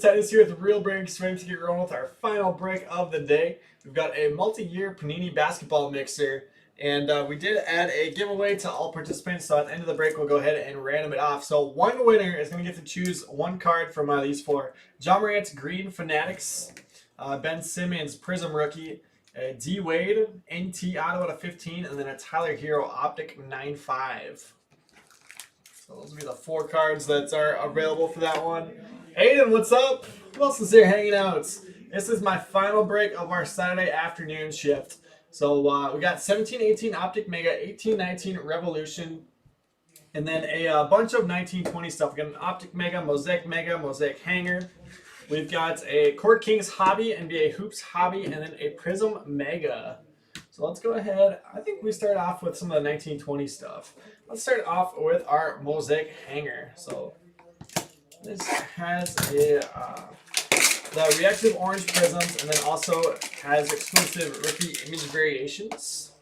Tennis here with Real Breaks, ready to get rolling with our final break of the day. We've got a multi-year Panini basketball mixer, and we did add a giveaway to all participants, so at the end of the break, we'll go ahead and random it off. So one winner is going to get to choose one card from these four. John Morant's Green Fanatics, Ben Simmons Prism Rookie, D Wade NT Auto at a 15, and then a Tyler Hero Optic 9.5. So those will be the four cards that are available for that one. Aiden, what's up? Who else is here hanging out? This is my final break of our Saturday afternoon shift. So we got 17-18 Optic Mega, 18-19 Revolution, and then a bunch of 19-20 stuff. We got an Optic Mega, Mosaic Hanger. We've got a Court Kings Hobby, NBA Hoops Hobby, and then a Prism Mega. So let's go ahead. I think we start off with some of the 1920 stuff. Let's start off with our Mosaic Hanger. So this has the reactive orange prisms, and then also has exclusive rookie image variations.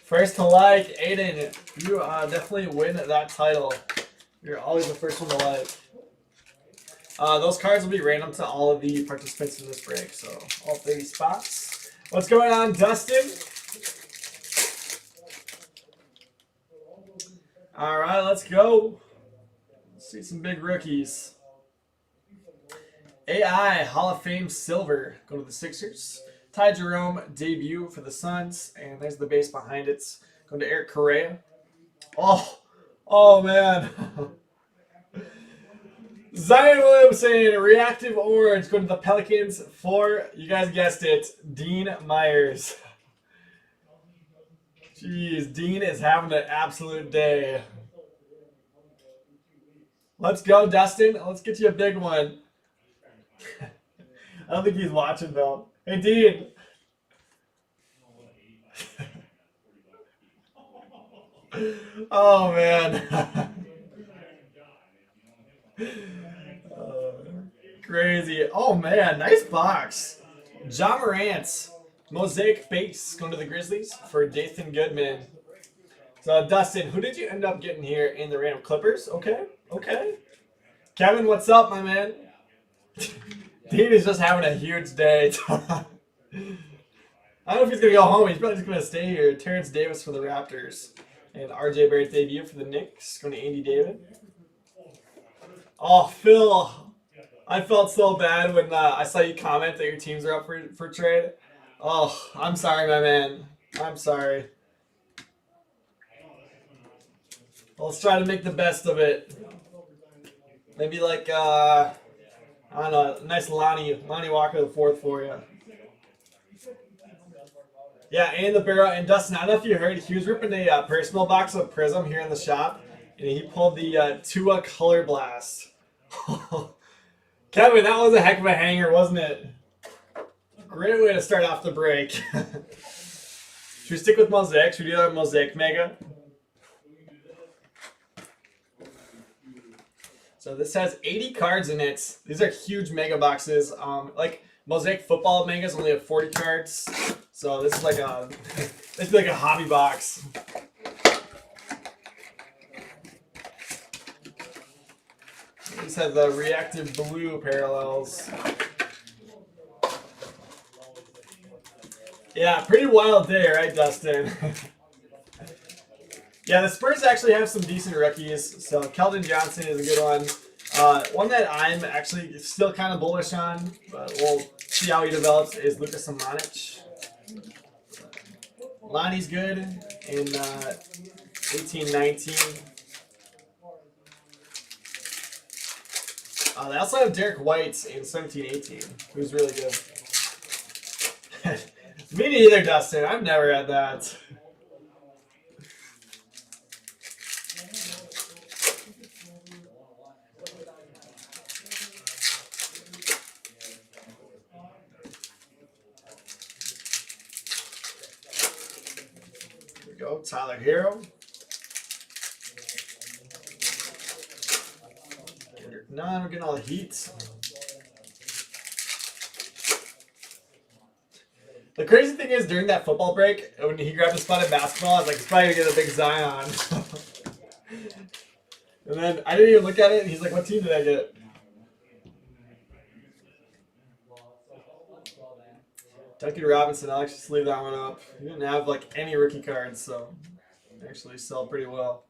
First to like, Aiden, you definitely win that title. You're always the first one to like. Those cards will be random to all of the participants in this break, so all 30 spots. What's going on, Dustin? All right, let's go. Let's see some big rookies. AI Hall of Fame Silver, go to the Sixers. Ty Jerome debut for the Suns, and there's the base behind it. Going to Eric Correa. Oh man. Zion Williamson, reactive orange, going to the Pelicans for, you guys guessed it, Dean Myers. Jeez, Dean is having an absolute day. Let's go, Dustin. Let's get you a big one. I don't think he's watching, though. Hey, Dean. Oh, man. Crazy. Oh, man. Nice box. John Morant's Mosaic Base going to the Grizzlies for Dathan Goodman. So, Dustin, who did you end up getting here in the random Clippers? Okay. Kevin, what's up, my man? Dean is just having a huge day. I don't know if he's going to go home. He's probably just going to stay here. Terrence Davis for the Raptors. And RJ Barrett debut for the Knicks. Going to Andy David. Oh, Phil. I felt so bad when I saw you comment that your teams are up for trade. Oh, I'm sorry, my man. I'm sorry. Let's try to make the best of it. Maybe like, I don't know, a nice Lonnie Walker the fourth for you. Yeah, and the barrel. And Dustin, I don't know if you heard, he was ripping a personal box of Prism here in the shop, and he pulled the Tua Color Blast. Kevin, that was a heck of a hanger, wasn't it? Great way to start off the break. Should we stick with Mosaic? Should we do that Mosaic Mega? So this has 80 cards in it. These are huge mega boxes. Like Mosaic Football Megas only have 40 cards. So this is like a this is like a hobby box. These have the reactive blue parallels. Yeah, pretty wild day, right, Dustin? Yeah, the Spurs actually have some decent rookies. So Keldon Johnson is a good one. One that I'm actually still kind of bullish on, but we'll see how he develops, is Lucas Samanic. Lonnie's good in 18-19. They also have Derek White in 17-18, who's really good. Me neither, Dustin. I've never had that. Here we go, Tyler Hero. We're getting all the heat. The crazy thing is, during that football break, when he grabbed a spot in basketball, I was like, he's probably going to get a big Zion. And then I didn't even look at it, and he's like, what team did I get? Duncan Robinson, I'll actually sleeve that one up. He didn't have like any rookie cards, so actually sell pretty well.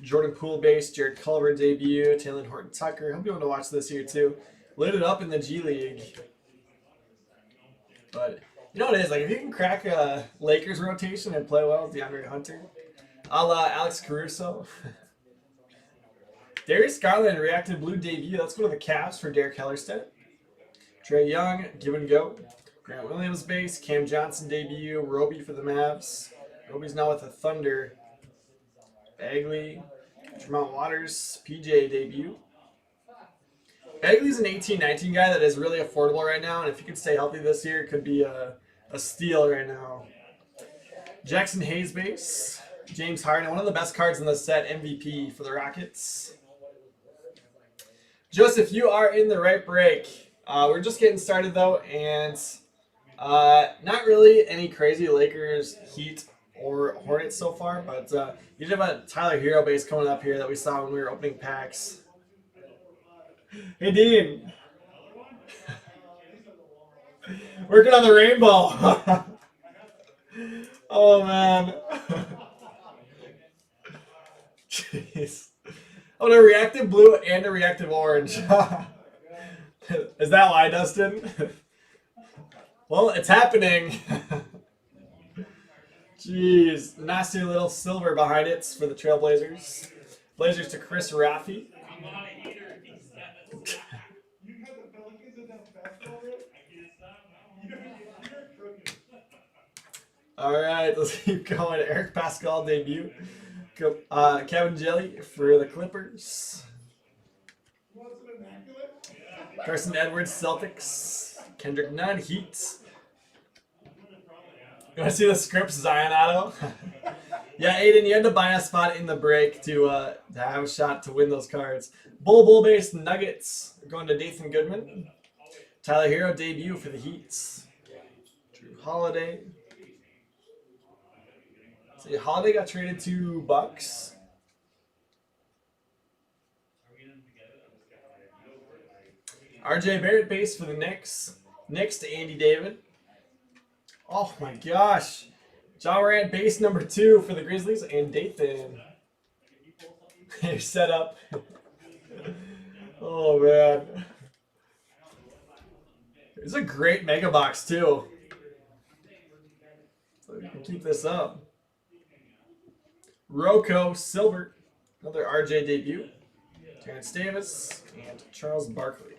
Jordan Poole base, Jared Culver debut, Taylor Horton Tucker. I'll be able to watch this here too. Lit it up in the G League. But you know what it is? Like if you can crack a Lakers rotation and play well with DeAndre Hunter, a la Alex Caruso. Darius Garland reactive blue debut. Let's go to the Cavs for Derek Hellerstedt. Trae Young, give and go. Grant Williams base, Cam Johnson debut, Roby for the Mavs. Roby's now with the Thunder. Bagley, Tremont Waters, PJ debut. Bagley's an 18-19 guy that is really affordable right now, and if he could stay healthy this year, it could be a steal right now. Jackson Hayes base, James Harden, one of the best cards in the set, MVP for the Rockets. Joseph, you are in the right break. We're just getting started though, and not really any crazy Lakers, Heat, or Hornets so far, but you did have a Tyler Hero base coming up here that we saw when we were opening packs. Hey, Dean. Working on the rainbow. Oh, man. Jeez. Oh, a reactive blue and a reactive orange. Is that why, Dustin? Well, it's happening. Jeez. Nasty little silver behind it for the Trailblazers. Blazers to Chris Raffi. All right, let's keep going. Eric Pascal debut. Kevin Jelly for the Clippers. Carson Edwards Celtics. Kendrick Nunn Heat. You want to see the scripts Zion Auto? Yeah, Aiden, you had to buy a spot in the break to have a shot to win those cards. Bull base Nuggets. We're going to Dathan Goodman. Tyler Hero debut for the Heats. Drew Holiday. See, Holiday got traded to Bucks. RJ Barrett base for the Knicks. Knicks to Andy David. Oh my gosh. Ja Morant base number 2 for the Grizzlies and Dathan. You're set up. Oh man. It's a great mega box too. So you can keep this up. Rocco Silver, another RJ debut. Terrence Davis and Charles Barkley.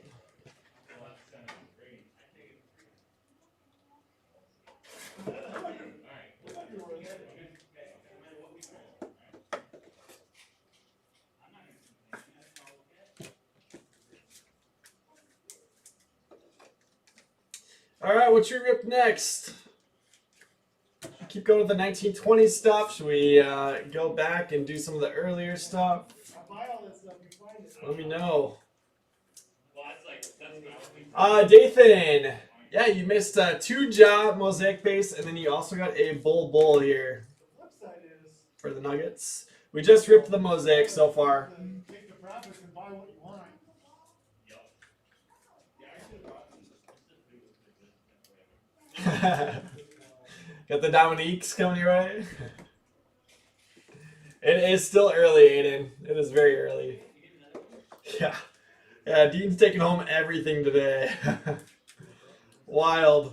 All right, what's your rip next? Keep going with the 1920s stuff. Should we go back and do some of the earlier stuff? Let me know. Dathan. Yeah, you missed 2 Ja Mosaic base, and then you also got a Bull here for the Nuggets. We just ripped the Mosaic so far. Got the Dominiques coming your way. It is still early, Aiden. It is very early. Yeah, Dean's taking home everything today. Wild.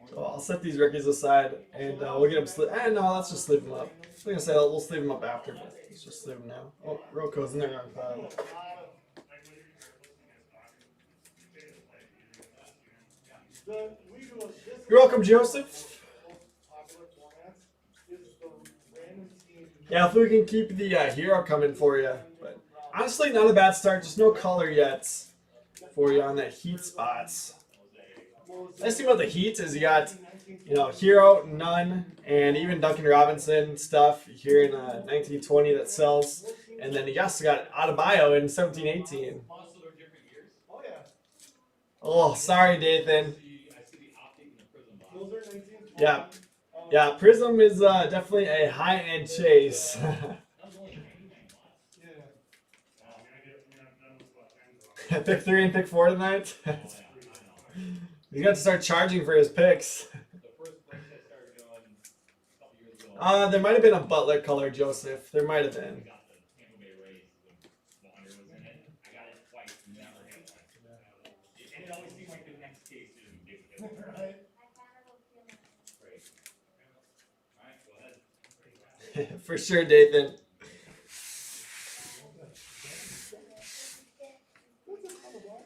So I'll set these rookies aside, and we'll get them no, let's just sleeve them up. I was going to say we'll sleeve them up after, but let's just sleeve them now. Oh, Rocco's in there on pile. You're welcome, Joseph. Yeah, if we can keep the hero coming for you. But honestly, not a bad start. Just no color yet for you on that Heat spots. Nice thing about the Heat is you got, hero, none, and even Duncan Robinson stuff here in 1920 that sells. And then you also got Adebayo in 1718. Oh, sorry, Dathan. Yeah, Prism is definitely a high-end chase. Pick 3 and pick 4 tonight. He's got to start charging for his picks. There might have been a Butler color, Joseph. There might have been. For sure, Dathan.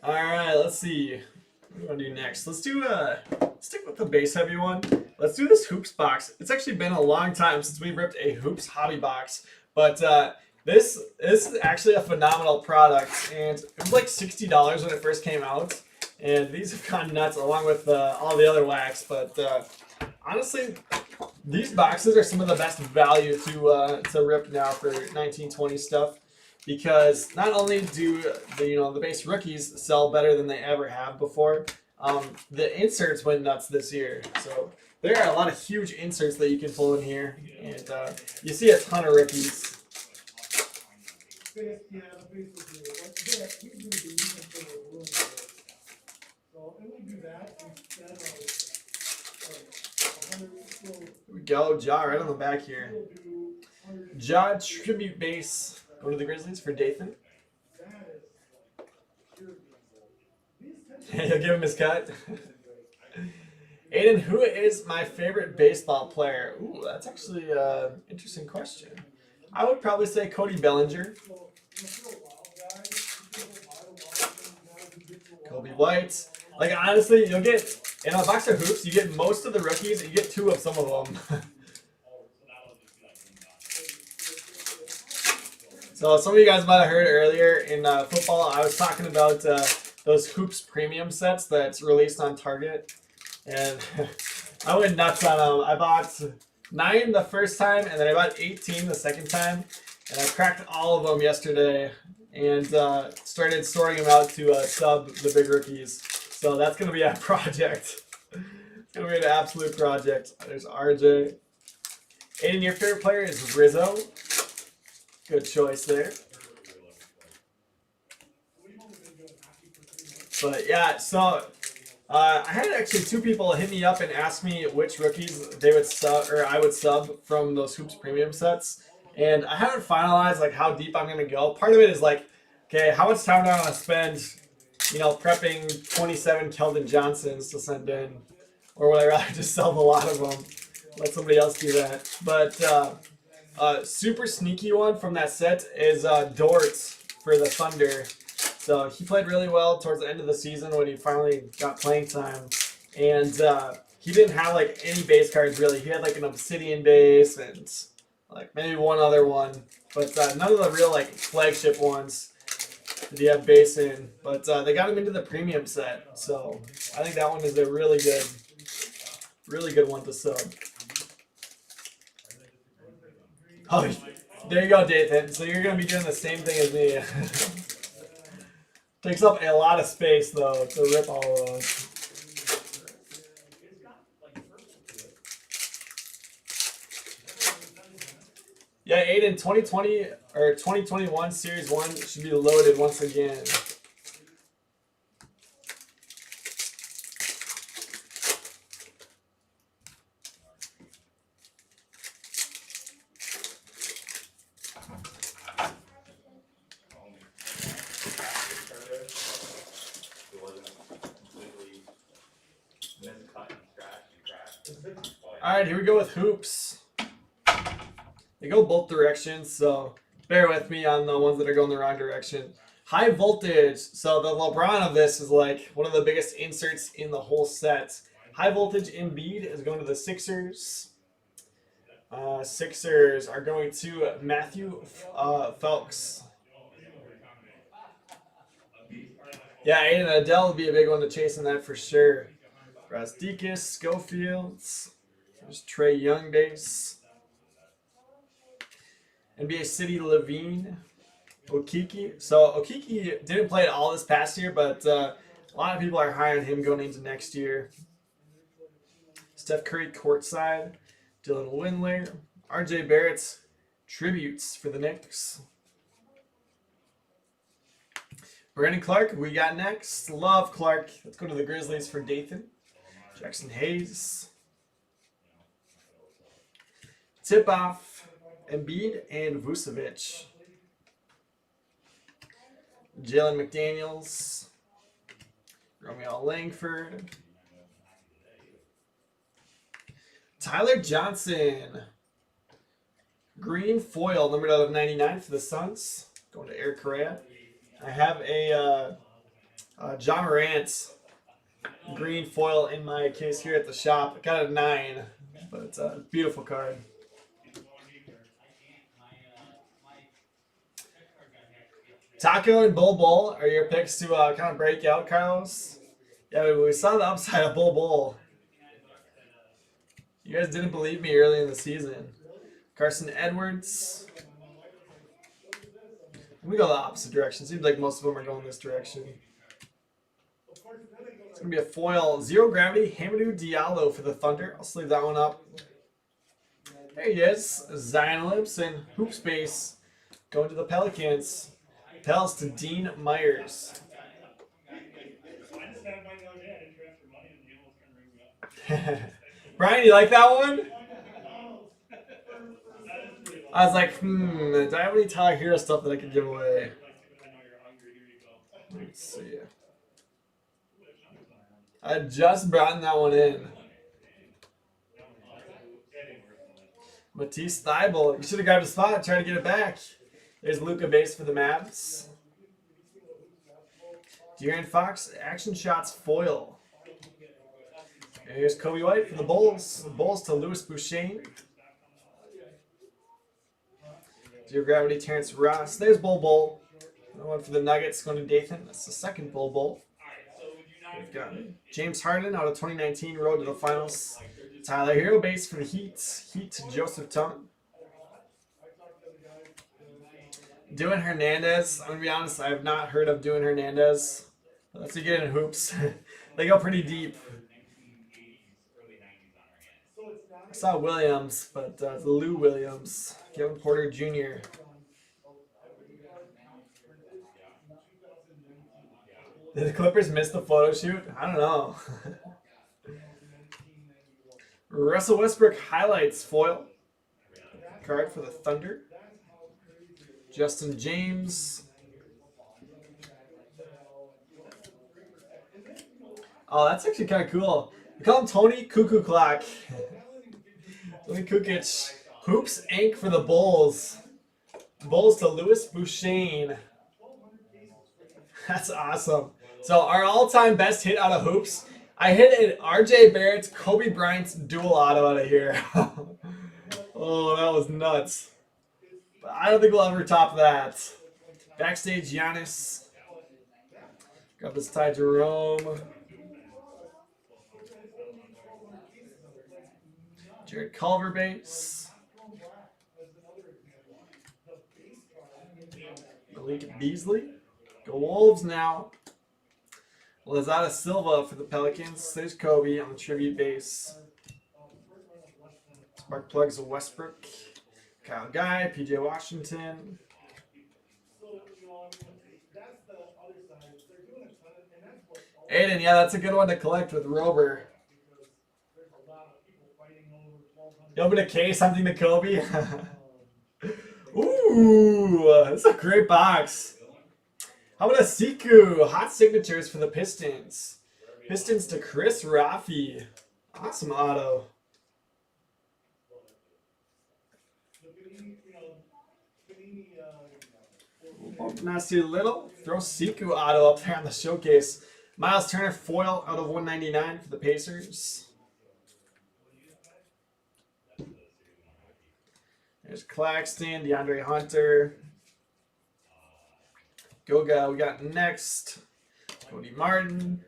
All right, let's see. What do you want to do next? Let's do stick with the base heavy one. Let's do this hoops box. It's actually been a long time since we ripped a hoops hobby box, but this is actually a phenomenal product, and it was like $60 when it first came out, and these have gone nuts along with all the other wax. But honestly, these boxes are some of the best value to rip now for 1920 stuff, because not only do the base rookies sell better than they ever have before, the inserts went nuts this year. So there are a lot of huge inserts that you can pull in here, and you see a ton of rookies. Here we go, Ja right on the back here. Ja tribute base. Go to the Grizzlies for Dathan. He'll give him his cut. Aiden, who is my favorite baseball player? Ooh, that's actually an interesting question. I would probably say Cody Bellinger. Kobe White. Like, honestly, you'll get, in a box of hoops, you get most of the rookies, and you get 2 of some of them. So some of you guys might have heard earlier in football, I was talking about those hoops premium sets that's released on Target, and I went nuts on them. I bought 9 the first time, and then I bought 18 the second time, and I cracked all of them yesterday and started sorting them out to sub the big rookies. So that's going to be a project. It's going to be an absolute project. There's RJ. Aiden, your favorite player is Rizzo. Good choice there. But yeah, so I had actually 2 people hit me up and ask me which rookies they would sub, or I would sub from those Hoops Premium sets. And I haven't finalized like how deep I'm gonna go. Part of it is like, okay, how much time do I want to spend, prepping 27 Keldon Johnsons to send in, or would I rather just sell a lot of them, let somebody else do that? But super sneaky one from that set is Dort for the Thunder. So he played really well towards the end of the season when he finally got playing time. And he didn't have like any base cards really. He had like an Obsidian base and like maybe one other one. But none of the real like flagship ones did he have base in. But they got him into the premium set. So I think that one is a really good one to sub. Oh, there you go, Dathan. So you're going to be doing the same thing as me. Takes up a lot of space, though, to rip all of those. Yeah, Aiden, 2020 or 2021 Series 1 should be loaded once again. All right, here we go with hoops. They go both directions, so bear with me on the ones that are going the wrong direction. High voltage. So the LeBron of this is like one of the biggest inserts in the whole set. High voltage Embiid is going to the Sixers. Sixers are going to Matthew Phelps. Yeah, Aiden Adele would be a big one to chase in that for sure. Razdeikis, Schofields. There's Trey Young base. NBA City Levine. Okiki. So Okiki didn't play at all this past year, but a lot of people are high on him going into next year. Steph Curry courtside. Dylan Windler. RJ Barrett's tributes for the Knicks. Brandon Clark, we got next. Love Clark. Let's go to the Grizzlies for Dathan. Jackson Hayes. Tip-off, Embiid and Vucevic. Jalen McDaniels. Romeo Langford. Tyler Johnson. Green foil, numbered out of 99 for the Suns. Going to Eric Correa. I have a John Morant green foil in my case here at the shop. I got a 9, but it's a beautiful card. Taco and Bull Bull are your picks to kind of break out, Carlos. Yeah, we saw the upside of Bull Bull. You guys didn't believe me early in the season. Carson Edwards. We go the opposite direction. Seems like most of them are going this direction. It's going to be a foil. Zero Gravity, Hamidou Diallo for the Thunder. I'll sleeve that one up. There he is. Zion Williamson. Hoop Space. Going to the Pelicans. Pels to Dean Myers. Brian, you like that one? I was like, do I have any Tyler Hero stuff that I could give away? Let's see. I just brought that one in. Matisse Thybulle. You should have grabbed a spot and tried to get it back. There's Luka base for the Mavs. De'Aaron Fox, Action Shots foil. And here's Kobe White for the Bulls. The Bulls to Louis Boucher. Zero Gravity, Terrence Ross. There's Bull Bull. One for the Nuggets going to Dathan. That's the second Bull Bull. We've got James Harden out of 2019, road to the finals. Tyler Hero base for the Heat. Heat to Joseph Tongue. Doing Hernandez. I'm going to be honest, I have not heard of Doing Hernandez. Let's get in hoops. They go pretty deep. I saw Williams, but it's Lou Williams. Kevin Porter Jr. Did the Clippers miss the photo shoot? I don't know. Russell Westbrook highlights foil. Card for the Thunder. Justin James. Oh, that's actually kind of cool. We call him Tony Cuckoo Clock. Tony Kukic. Hoops Inc. for the Bulls. Bulls to Louis Boucher. That's awesome. So our all-time best hit out of hoops, I hit an RJ Barrett's Kobe Bryant's dual auto out of here. Oh, that was nuts. But I don't think we'll ever top that. Backstage Giannis. Got this Ty Jerome. Jared Culver base. Malik Beasley. Go Wolves now. Lazada Silva for the Pelicans. There's Kobe on the tribute base. Spark plugs of Westbrook. Kyle Guy, PJ Washington. Aiden, yeah, that's a good one to collect with Rober. You open a case, something to Kobe. Ooh, that's a great box. How about a Siku? Hot signatures for the Pistons. Pistons to Chris Rafi. Awesome auto. Nasty Little. Throw Siku auto up there on the showcase. Miles Turner foil out of 199 for the Pacers. There's Claxton, DeAndre Hunter. Goga, we got next. Cody Martin.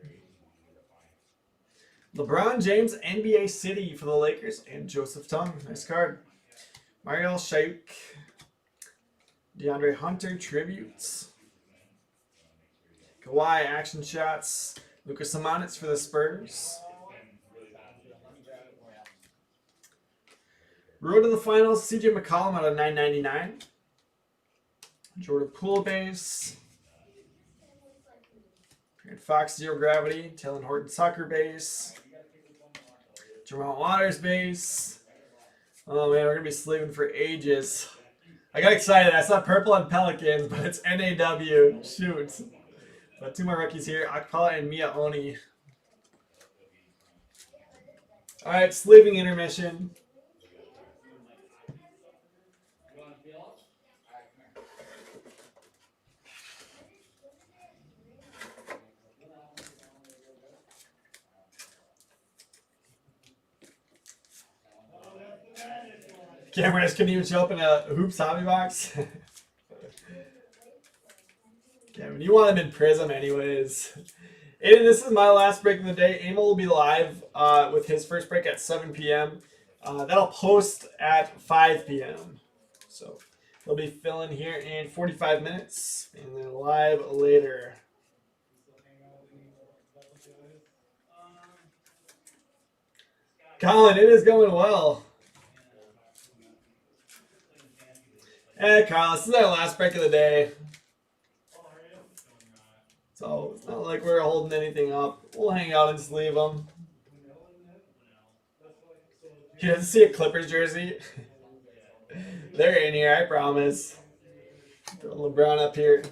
LeBron James, NBA City for the Lakers, and Joseph Tongue. Nice card. Mariel Shaik. DeAndre Hunter, tributes. Kawhi, action shots. Lucas Simonitz for the Spurs. Road to the finals, CJ McCollum out of 999. Jordan Poole base. Fox, Zero Gravity. Talon Horton, Soccer Base. Jamal Waters base. Oh man, we're going to be sleeping for ages. I got excited. I saw purple on Pelicans, but it's NAW. Shoot. But 2 more rookies here. Akpala and Mia Oni. Alright, sleeping intermission. Cameron just couldn't even show up in a Hoops hobby box. Cameron, you want him in Prism anyways. Aiden, this is my last break of the day. Emil will be live with his first break at 7 p.m. That'll post at 5 p.m. So he'll be filling here in 45 minutes and then live later. Colin, it is going well. Hey, Carl, this is our last break of the day. So it's not like we're holding anything up. We'll hang out and just leave them. You didn't see a Clippers jersey? They're in here, I promise. Throw LeBron up here.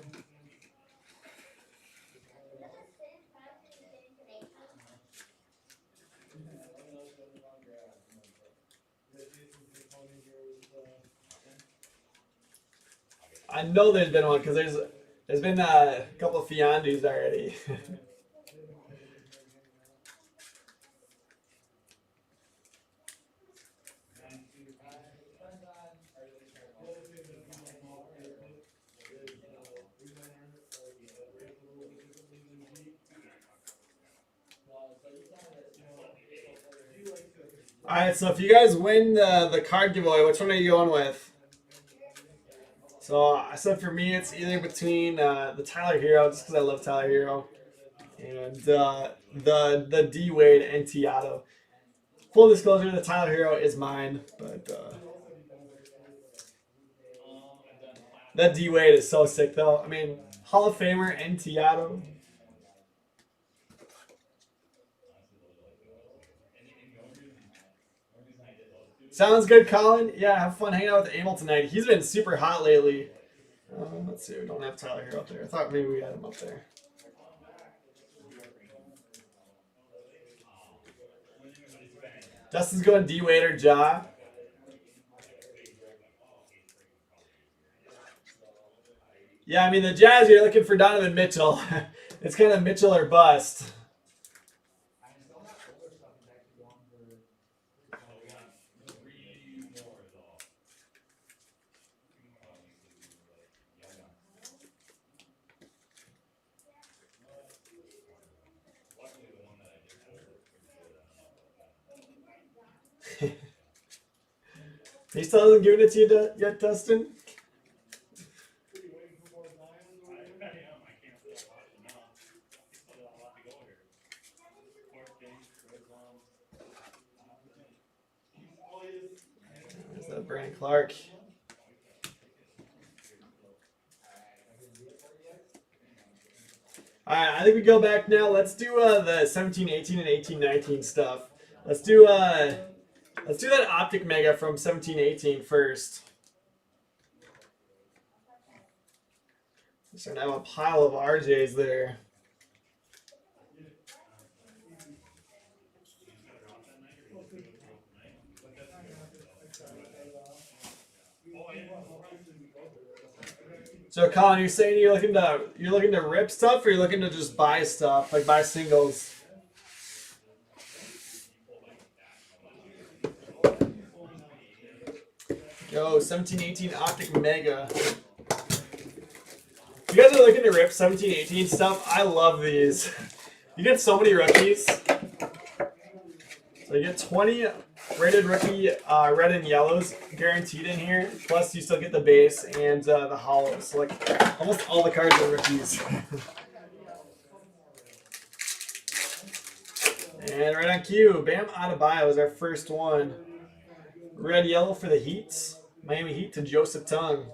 I know there's been one because there's been a couple of Fiandus already. Alright, so if you guys win the card giveaway, which one are you going with? So I said for me, it's either between the Tyler Hero, just because I love Tyler Hero, and the D Wade NT Auto. Full disclosure, the Tyler Hero is mine, but that D Wade is so sick though. I mean, Hall of Famer NT Auto. Sounds good, Colin. Yeah, have fun hanging out with Emil tonight. He's been super hot lately. Let's see, we don't have Tyler here up there. I thought maybe we had him up there. Dustin's going D-Wade or Ja. Yeah, I mean, the Jazz, you're looking for Donovan Mitchell. It's kind of Mitchell or bust. He still hasn't given it to you yet, Dustin? There's that Brandon Clark. Alright, I think we go back now. Let's do the 17-18 and 18-19 stuff. Let's do that Optic Mega from 17-18 first. We're starting to have a pile of RJs there. So Colin, you're saying you're looking to rip stuff, or you're looking to just buy stuff, like buy singles? Yo, 17-18 Optic Mega. You guys are looking to rip 17-18 stuff? I love these. You get so many rookies. So you get 20 rated rookie red and yellows guaranteed in here. Plus you still get the base and the hollows. So like almost all the cards are rookies. And right on cue, Bam Adebayo is our first one. Red yellow for the Heat. Miami Heat to Joseph Tung.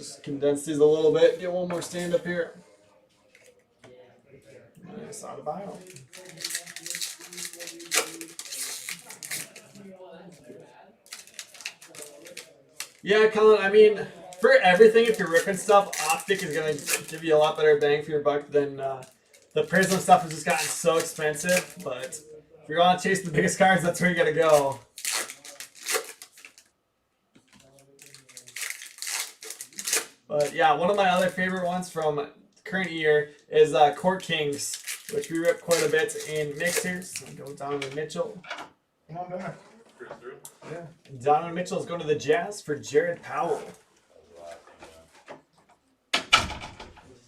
just condense these a little bit. Get one more stand up here. Nice out of bio. Yeah, Colin, I mean, for everything, if you're ripping stuff, Optic is going to give you a lot better bang for your buck than the Prism stuff has just gotten so expensive. But if you're going to chase the biggest cards, that's where you got to go. But yeah, one of my other favorite ones from current year is Court Kings, which we ripped quite a bit in mixers. So go Donovan Mitchell. Come on back. Yeah. Donovan Mitchell is going to the Jazz for Jared Powell. This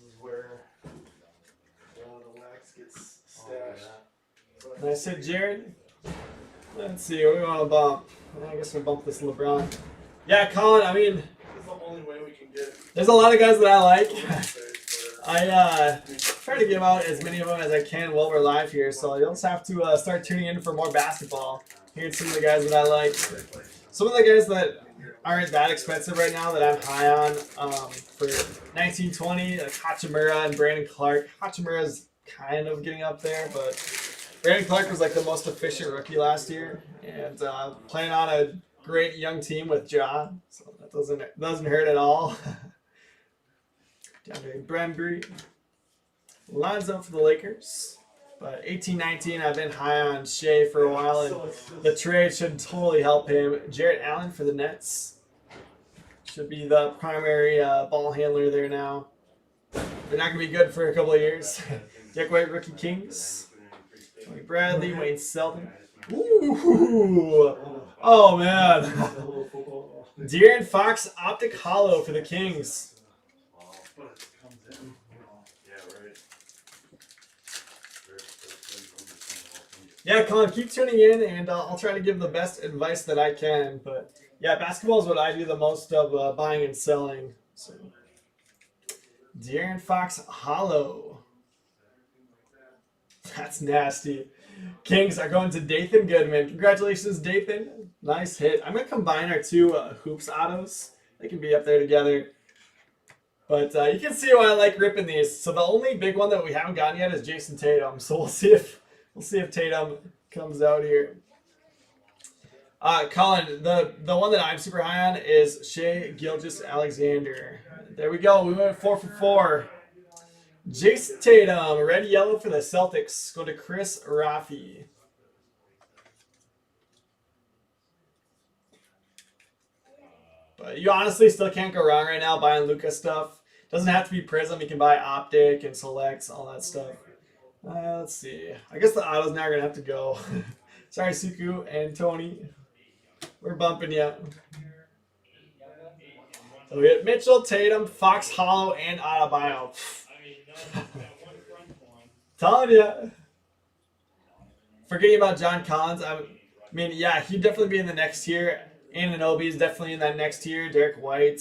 is where the wax gets stashed. Nice hit, Jared. Let's see, what do we want to bump? I guess we'll bump this LeBron. Yeah, Colin, I mean, This is the only way we can get. there's a lot of guys that I like. I try to give out as many of them as I can while we're live here, so you'll just have to start tuning in for more basketball. Here's some of the guys that I like. Some of the guys that aren't that expensive right now that I'm high on for 1920, like Hachimura and Brandon Clark. Hachimura's kind of getting up there, but Brandon Clark was like the most efficient rookie last year, and playing on a great young team with Ja, so that doesn't hurt at all. DeAndre Brembry, Lonzo for the Lakers. But 18-19, I've been high on Shea for a while, and the trade should totally help him. Jarrett Allen for the Nets. Should be the primary ball handler there now. They're not going to be good for a couple of years. Dick White, rookie Kings. Tony Bradley, Wayne Selden. Ooh! Oh, man. De'Aaron Fox, Optic Hollow for the Kings. Yeah, Colin, keep tuning in, and I'll try to give the best advice that I can. But yeah, basketball is what I do the most of buying and selling. So, De'Aaron Fox Hollow. That's nasty. Kings are going to Dathan Goodman. Congratulations, Dathan. Nice hit. I'm going to combine our two hoops autos. They can be up there together. But you can see why I like ripping these. So the only big one that we haven't gotten yet is Jason Tatum. So we'll see if Tatum comes out here. Colin, the one that I'm super high on is Shea Gilgeous-Alexander. There we go. We went 4 for 4. Jason Tatum, red yellow for the Celtics. Go to Chris Rafi. But you honestly still can't go wrong right now buying Luka stuff. Doesn't have to be Prism. You can buy Optic and Selects, all that stuff. Let's see. I guess the autos now are going to have to go. Sorry, Suku and Tony. We're bumping you. So we get Mitchell, Tatum, Fox Hollow, and Adebayo. Telling you. Forgetting about John Collins. I mean, yeah, he'd definitely be in the next tier. Anunoby is definitely in that next tier. Derek White,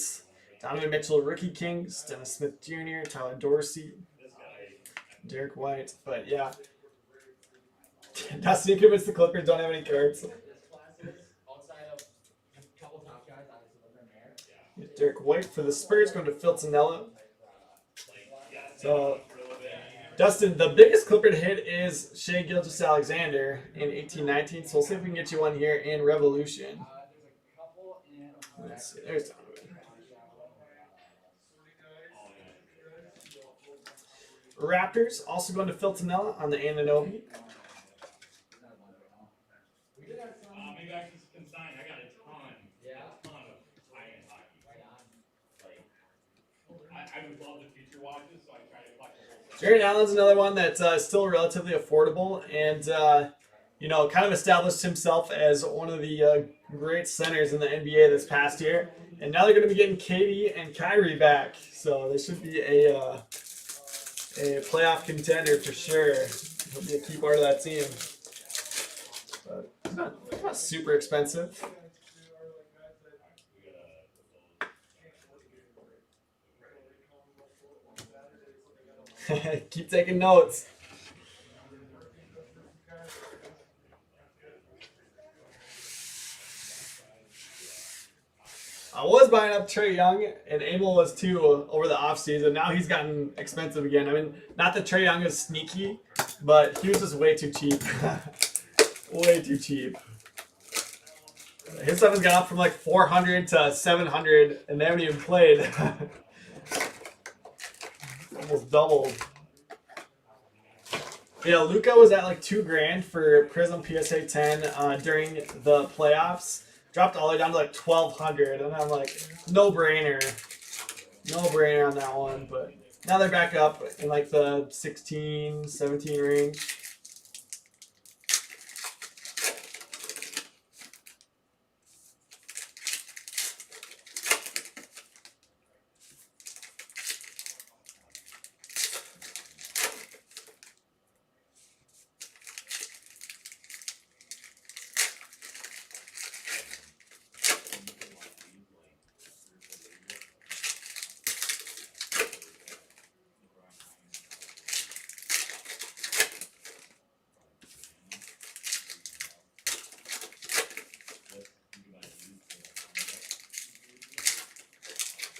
Donovan Mitchell, rookie Kings, Dennis Smith Jr., Tyler Dorsey, Derek White. But yeah, that's the convinced the Clippers don't have any cards. Derek White for the Spurs, going to Filtonello. So, Dustin, the biggest Clipper hit is Shea Gilgeous-Alexander in 18-19. So we'll see if we can get you one here in Revolution. Let's see. There's Donovan. Raptors also going to Filtonella on the Anunoby. Maybe I should consign. I got a ton. Yeah. A ton of high-end hockey. I would love the future watches, so I try to collect the whole thing. Jared Allen's another one that's still relatively affordable, and you know, kind of established himself as one of the great centers in the NBA this past year. And now they're going to be getting KD and Kyrie back, so they should be a playoff contender for sure. He'll be a key part of that team. But it's not super expensive. Keep taking notes. I was buying up Trae Young, and Abel was too over the offseason. Now he's gotten expensive again. I mean, not that Trae Young is sneaky, but he was just way too cheap. Way too cheap. His stuff has gone up from like 400 to 700, and they haven't even played. Almost doubled. Yeah, Luca was at like $2,000 for Prism PSA 10 during the playoffs. Dropped all the way down to like 1,200, and I'm like, no brainer on that one. But now they're back up in like the 16, 17 range.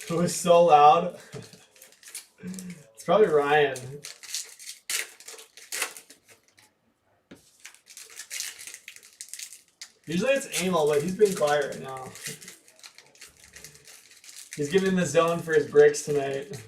It was so loud. It's probably Ryan. Usually it's Amel, but he's being quiet right now. He's getting in the zone for his breaks tonight.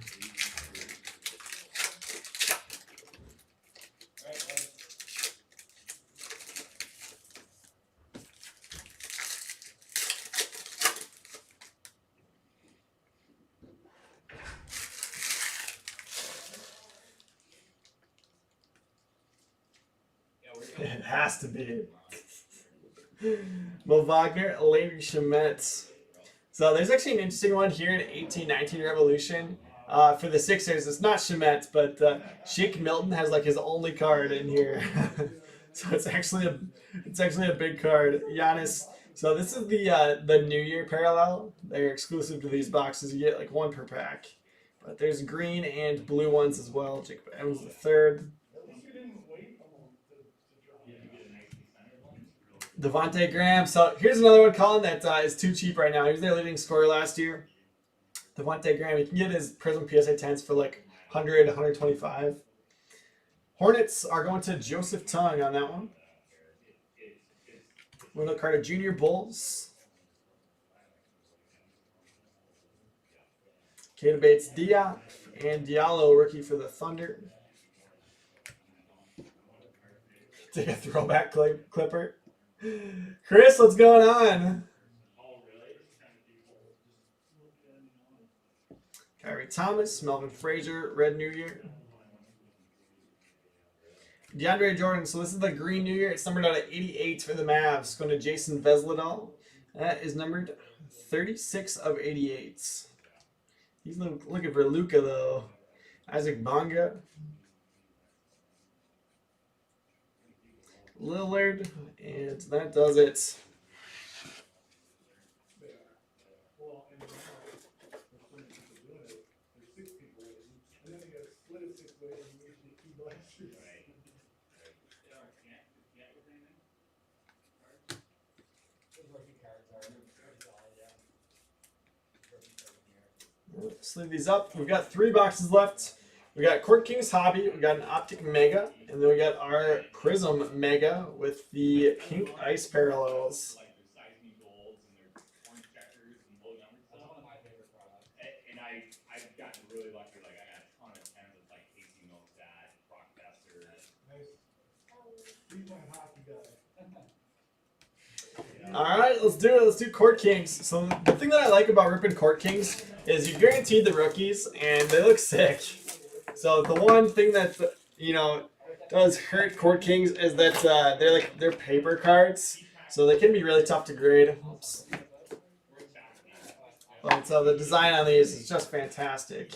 It has to be. Mo Wagner, Lady Shemetz. So there's actually an interesting one here in 1819 Revolution. For the Sixers, it's not Shemetz, but Shake Milton has like his only card in here. So it's actually a big card. Giannis. So this is the New Year parallel. They're exclusive to these boxes. You get like one per pack. But there's green and blue ones as well. Jacob Evans III. Devontae Graham. So here's another one, Colin, that is too cheap right now. He was their leading scorer last year. Devontae Graham. You can get his Prism PSA 10s for like 100, 125. Hornets are going to Joseph Tung on that one. Wendell Carter Jr. Bulls. Keita Bates Diop and Diallo rookie for the Thunder. Take a throwback Clipper. Chris, what's going on? Kyrie Thomas, Melvin Frazier, Red New Year. DeAndre Jordan, so this is the Green New Year. It's numbered out of 88 for the Mavs. Going to Jason Vesledal. That is numbered 36 of 88. He's looking for Luca, though. Isaac Bonga. Lillard, and that does it. Sleeve these up. We've got 3 boxes left. We got Court King's Hobby, we got an Optic Mega, and then we got our Prism Mega with the pink ice parallels. And I've gotten really lucky. Like I got a ton of tens with like Casey Milstead, Brock Besser. All right, let's do it. Let's do Court Kings. So the thing that I like about ripping Court Kings is you guaranteed the rookies, and they look sick. So the one thing that does hurt Court Kings is that they're paper cards, so they can be really tough to grade. Oops. But the design on these is just fantastic.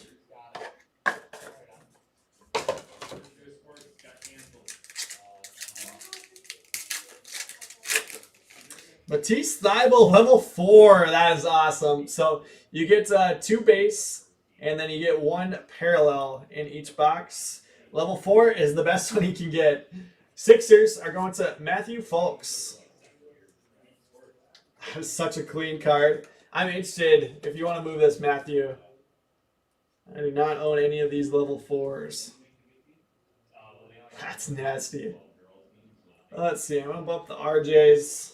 Matisse Thybulle, level 4. That is awesome. So you get 2 base, and then you get 1 parallel in each box. Level 4 is the best one you can get. Sixers are going to Matthew Fultz. That is such a clean card. I'm interested if you want to move this, Matthew. I do not own any of these level 4s. That's nasty. Let's see. I'm going to bump the RJs.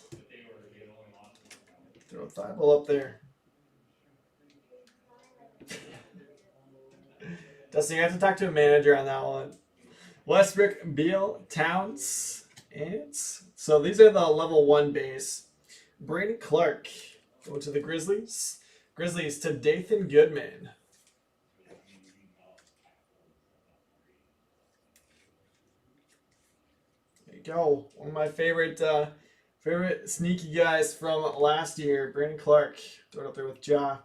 Throw a Thibault up there. Dustin, you have to talk to a manager on that one. Westbrook, Beal, Towns, and so these are the level 1 base. Brandon Clark going to the Grizzlies. Grizzlies to Dathan Goodman. There you go. One of my favorite sneaky guys from last year, Brandon Clark. Throw it up there with Ja.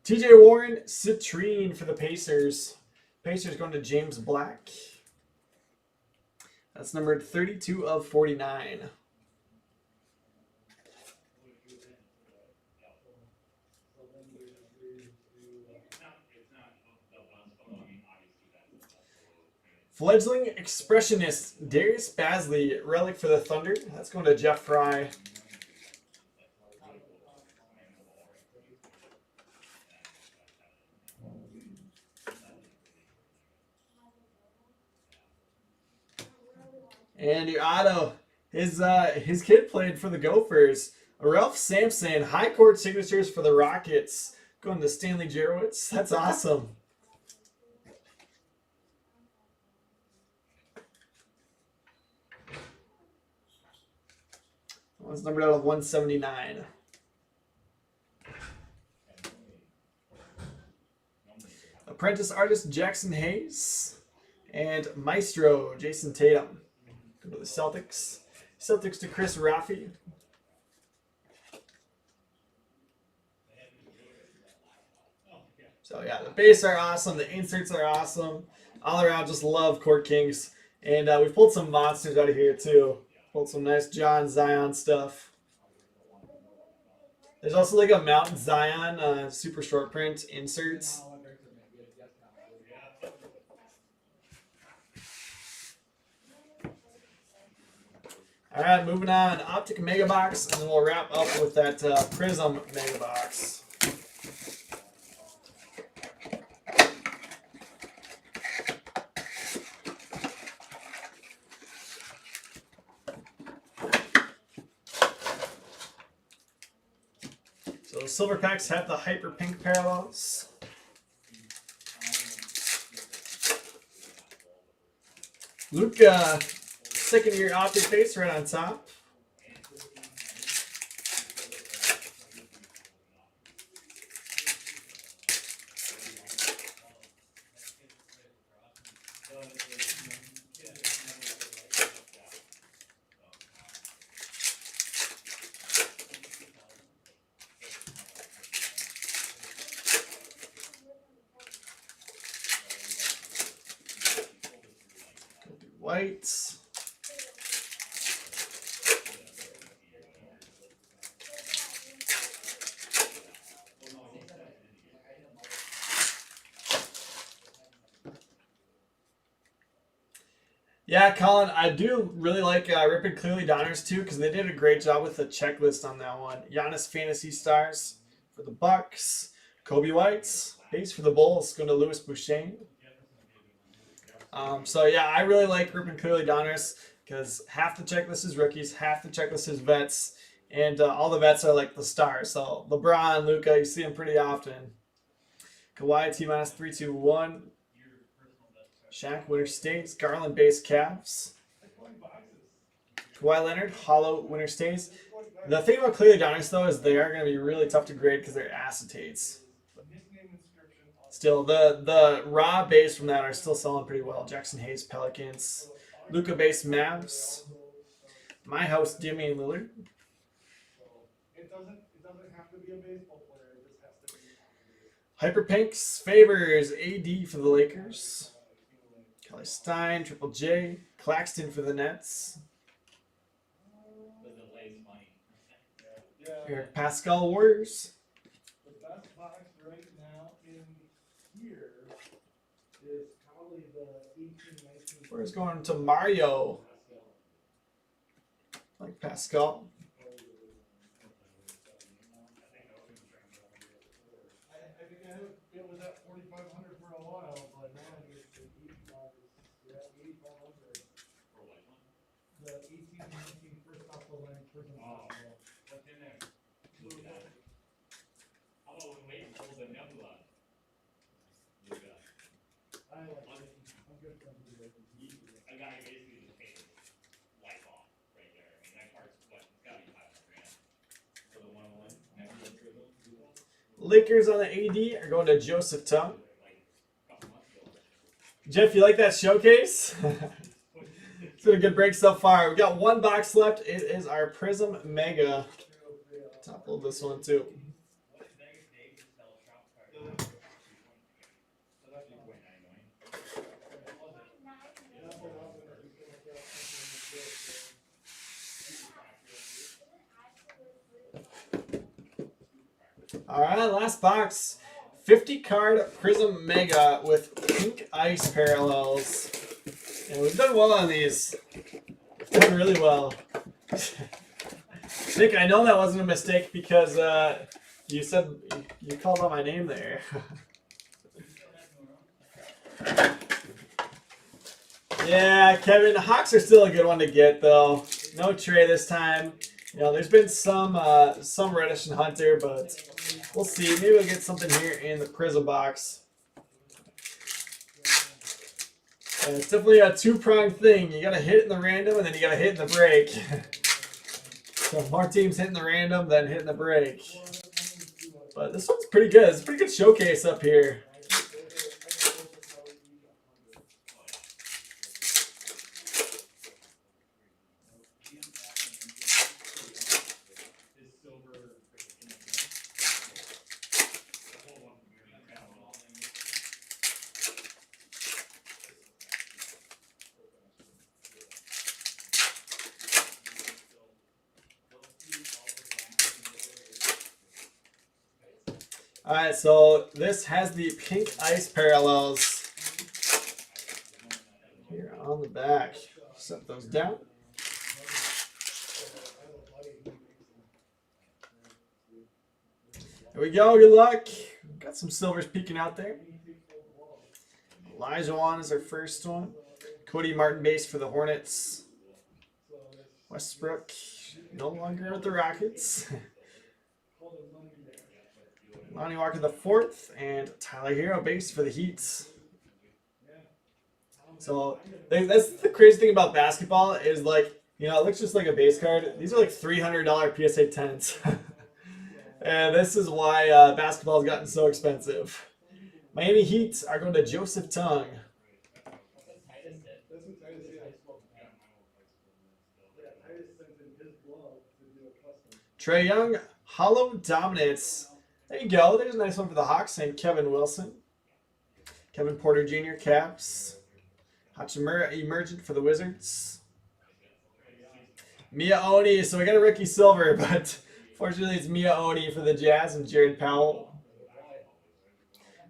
TJ Warren, Citrine for the Pacers. Pacers going to James Black. That's numbered 32 of 49. Fledgling Expressionist, Darius Basley, relic for the Thunder. That's going to Jeff Fry. And your auto, his kid played for the Gophers. Ralph Sampson, high court signatures for the Rockets. Going to Stanley Jarowitz. That's awesome. One's numbered out of 179. Apprentice artist Jackson Hayes. And Maestro Jason Tatum. Go to the Celtics. Celtics to Chris Raffi. So yeah, the base are awesome. The inserts are awesome. All around, just love Court Kings. And we've pulled some monsters out of here too. Pulled some nice John Zion stuff. There's also like a Mountain Zion super short print inserts. All right, moving on. Optic Mega Box, and then we'll wrap up with that Prism Mega Box. So the silver packs have the Hyper Pink parallels. Luka, second year optic base right on top. Whites. Yeah, Colin, I do really like Rip and Clearly Donners too, because they did a great job with the checklist on that one. Giannis Fantasy Stars for the Bucks. Kobe Whites, base for the Bulls, going to Louis Boucher. So yeah, I really like Rip and Clearly Donners because half the checklist is rookies, half the checklist is vets, and all the vets are like the stars. So LeBron, Luka, you see them pretty often. Kawhi T-minus 3-2-1. Shaq, Winter States. Garland, base Cavs. Kawhi Leonard, hollow, Winter States. The thing about Clearly Donners, though, is they are going to be really tough to grade because they're acetates. Still, the raw base from that are still selling pretty well. Jackson Hayes, Pelicans. Luka base Mavs. My House, Damian Lillard. It doesn't have to be a baseball player. It just has to be. Hyper Pinks favors AD for the Lakers. Kelly Stein, Triple J. Claxton for the Nets. Eric Pascal, Warriors. The best box right now in here is probably the 18-19. Warriors going to Mario. Like Pascal. Lakers on the AD are going to Joseph Tung. Jeff, you like that showcase? It's been a good break so far. We got one box left. It is our Prism Mega. Top load this one too. All right, last box. 50 card Prism Mega with pink ice parallels. And we've done well on these. We've done really well. Nick, I know that wasn't a mistake because you said you called out my name there. Yeah, Kevin, Hawks are still a good one to get though. No Trey this time. You know, there's been some Reddish and Hunter, but we'll see. Maybe we'll get something here in the Prism box. And it's definitely a two-pronged thing. You gotta hit in the random and then you gotta hit in the break. So more teams hitting the random than hitting the break. But this one's pretty good. It's a pretty good showcase up here. All right, so this has the pink ice parallels here on the back. Set those down. There we go. Good luck. Got some silvers peeking out there. Elijah Wan is our first one. Cody Martin base for the Hornets. Westbrook no longer with the Rockets. Lonnie Walker the fourth, and Tyler Hero base for the Heats. So that's the crazy thing about basketball is, like, you know, it looks just like a base card. These are like $300 PSA 10s. And this is why basketball has gotten so expensive. Miami Heat are going to Joseph Tung. Trae Young, Hollow Dominance. There you go. There's a nice one for the Hawks and Kevin Wilson. Kevin Porter Jr. Caps. Hachimura Emergent for the Wizards. Mia Oni. So we got a rookie silver, but fortunately it's Mia Oni for the Jazz and Jared Powell.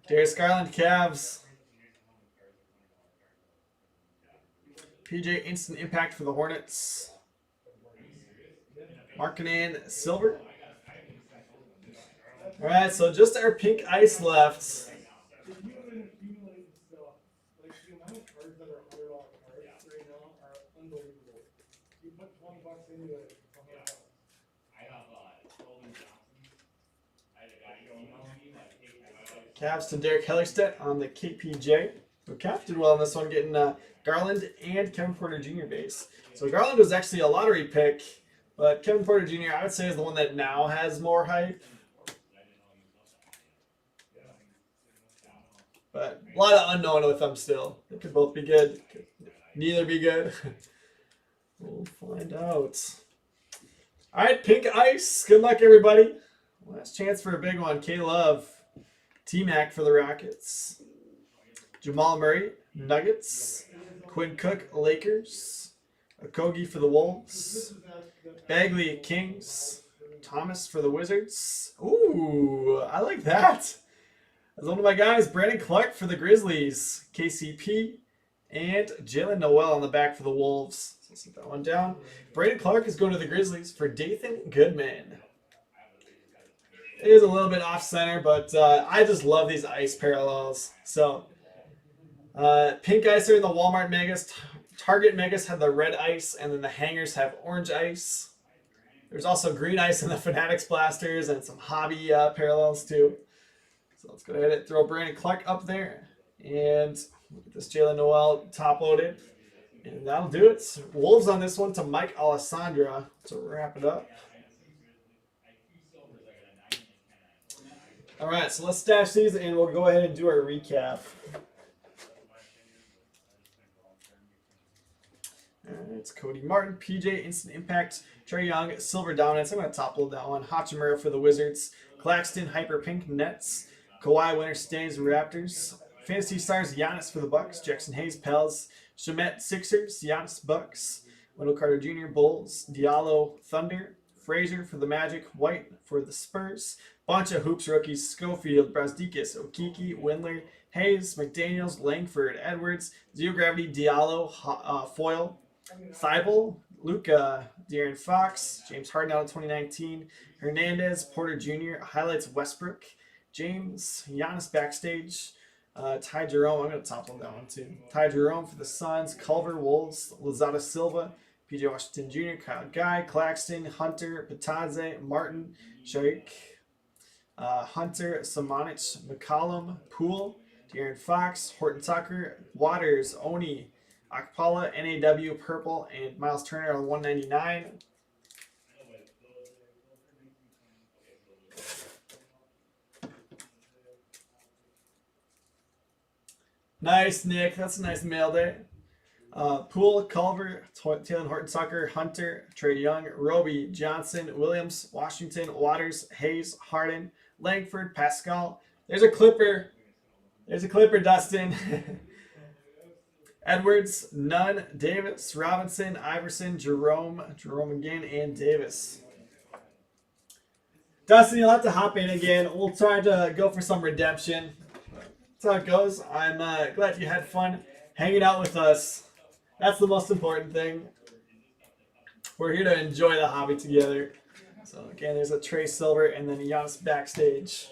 Darius Garland Cavs. PJ Instant Impact for the Hornets. Markkanen silver. All right, so just our pink ice left. If you accumulate stuff, like the amount of cards that are $100 cards right now are unbelievable. You put $20 into it, it's $100. I have Golden Johnson. I had a guy emailing me like, hey, Cavs to Derek Hellerstedt on the KPJ. So Cavs did well on this one, getting Garland and Kevin Porter Jr. base. So Garland was actually a lottery pick, but Kevin Porter Jr. I would say is the one that now has more hype. But a lot of unknown with them still. They could both be good. Could neither be good. We'll find out. All right, pink ice. Good luck, everybody. Last chance for a big one. K-Love. T-Mac for the Rockets. Jamal Murray, Nuggets. Quinn Cook, Lakers. Okogie for the Wolves. Bagley, Kings. Thomas for the Wizards. Ooh, I like that. That's one of my guys, Brandon Clark for the Grizzlies, KCP, and Jalen Noel on the back for the Wolves. So let's set that one down. Brandon Clark is going to the Grizzlies for Dathan Goodman. It is a little bit off center, but I just love these ice parallels. So pink ice are in the Walmart Megas. Target Megas have the red ice, and then the hangers have orange ice. There's also green ice in the Fanatics Blasters and some hobby parallels too. So let's go ahead and throw Brandon Clark up there. And get this Jalen Noel top loaded. And that'll do it. Wolves on this one to Mike Alessandra to wrap it up. All right, so let's stash these and we'll go ahead and do our recap. It's Cody Martin, PJ, Instant Impact, Trae Young, Silver Dominance. I'm going to top load that one. Hachimura for the Wizards, Claxton, Hyper Pink, Nets, Kawhi, Winter Stays, Raptors, Fantasy Stars, Giannis for the Bucks, Jackson Hayes, Pels, Shamet, Sixers, Giannis, Bucks, Wendell Carter Jr., Bulls, Diallo, Thunder, Frazier for the Magic, White for the Spurs, bunch of Hoops rookies, Schofield, Brazdeikis, Okiki, Windler, Hayes, McDaniels, Langford, Edwards, Zero Gravity, Diallo, Foil, Thibault, Luca, De'Aaron Fox, James Harden out of 2019, Hernandez, Porter Jr., highlights Westbrook, James, Giannis backstage, Ty Jerome, I'm going to top load that one too. Ty Jerome for the Suns, Culver, Wolves, Lozada Silva, PJ Washington Jr., Kyle Guy, Claxton, Hunter, Pataze, Martin, Sharik, Hunter, Samanich, McCollum, Poole, De'Aaron Fox, Horton Tucker, Waters, Oni, Akpala, NAW, Purple, and Miles Turner on 199. Nice, Nick. That's a nice mail day. Poole, Culver, Taylor Horton Tucker, Hunter, Trae Young, Roby, Johnson, Williams, Washington, Waters, Hayes, Harden, Langford, Pascal. There's a Clipper. There's a Clipper, Dustin. Edwards, Nunn, Davis, Robinson, Iverson, Jerome again, and Davis. Dustin, you'll have to hop in again. We'll try to go for some redemption. That's how it goes. I'm glad you had fun hanging out with us. That's the most important thing. We're here to enjoy the hobby together. So again, there's a Trey Silver and then Giannis backstage.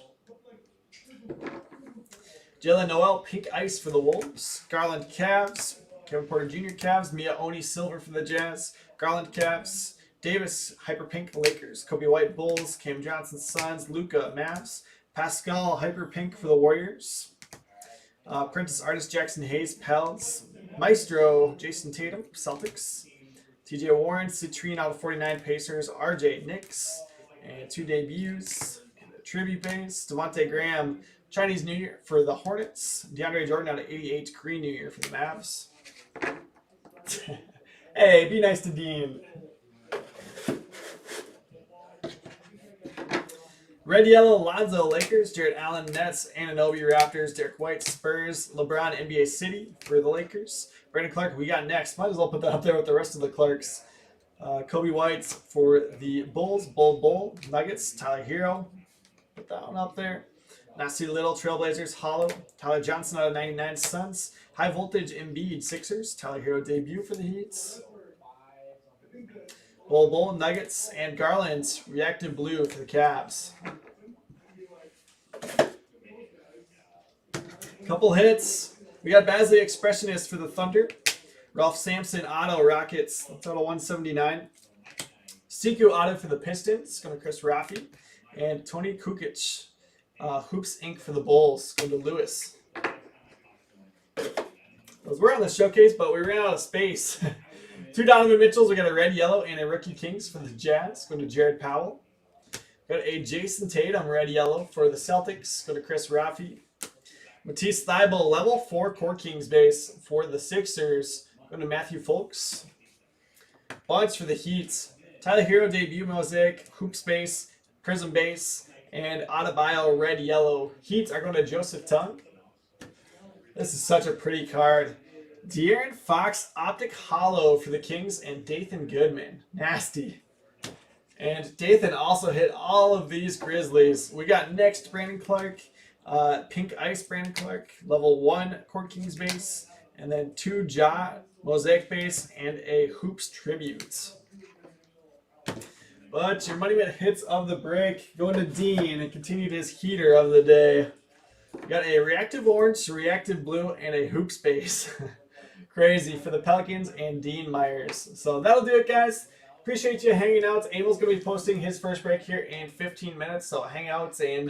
Jalen Noel, Pink Ice for the Wolves. Garland Cavs. Kevin Porter Jr. Cavs. Mia Oni Silver for the Jazz. Garland Cavs. Davis Hyper Pink Lakers. Kobe White Bulls. Cam Johnson Suns. Luca Mavs. Pascal Hyper Pink for the Warriors. Apprentice Artist Jackson Hayes Pels. Maestro Jason Tatum Celtics. TJ Warren Citrine out of 49 Pacers. RJ Knicks. And 2 debuts. And a tribute base. Devontae Graham Chinese New Year for the Hornets. DeAndre Jordan out of 88. Green New Year for the Mavs. Hey, be nice to Dean. Red Yellow Lonzo Lakers. Jared Allen Nets. Anunoby Raptors. Derek White Spurs. LeBron NBA City for the Lakers. Brandon Clark we got next. Might as well put that up there with the rest of the Clarks. Kobe White for the Bulls. Bull Nuggets. Tyler Hero. Put that one up there. Nasty Little Trailblazers Hollow. Tyler Johnson out of 99 Suns. High Voltage Embiid Sixers. Tyler Hero debut for the Heats. Bull Nuggets and Garland Reactive Blue for the Cavs. Couple hits. We got Basley Expressionist for the Thunder. Ralph Sampson Auto Rockets. Total 179. Siku Auto for the Pistons. Going to Chris Rafi. And Tony Kukic. Hoops Inc. for the Bulls. Going to Lewis. Those were on the showcase, but we ran out of space. 2 Donovan Mitchells. We got a red, yellow, and a rookie Kings for the Jazz. Going to Jared Powell. Got a Jason Tatum red, yellow for the Celtics. Going to Chris Rafi. Matisse Thybulle level 4 Core Kings base for the Sixers. Going to Matthew Folks. Bunch for the Heat. Tyler Hero debut mosaic, Hoops base, Prism base, and Adebayo red, yellow. Heat are going to Joseph Tung. This is such a pretty card. De'Aaron Fox Optic Hollow for the Kings and Dathan Goodman. Nasty. And Dathan also hit all of these Grizzlies. We got next Brandon Clark, Pink Ice Brandon Clark, level 1 Core Kings base, and then 2 Ja Mosaic base and a Hoops Tribute. But your money bet hits of the break going to Dean and continued his heater of the day. We got a Reactive Orange, Reactive Blue, and a Hoops base. Crazy for the Pelicans and Dean Myers. So that'll do it, guys. Appreciate you hanging out. Abel's going to be posting his first break here in 15 minutes. So hang out and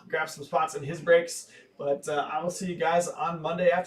grab some spots in his breaks. But I will see you guys on Monday afternoon.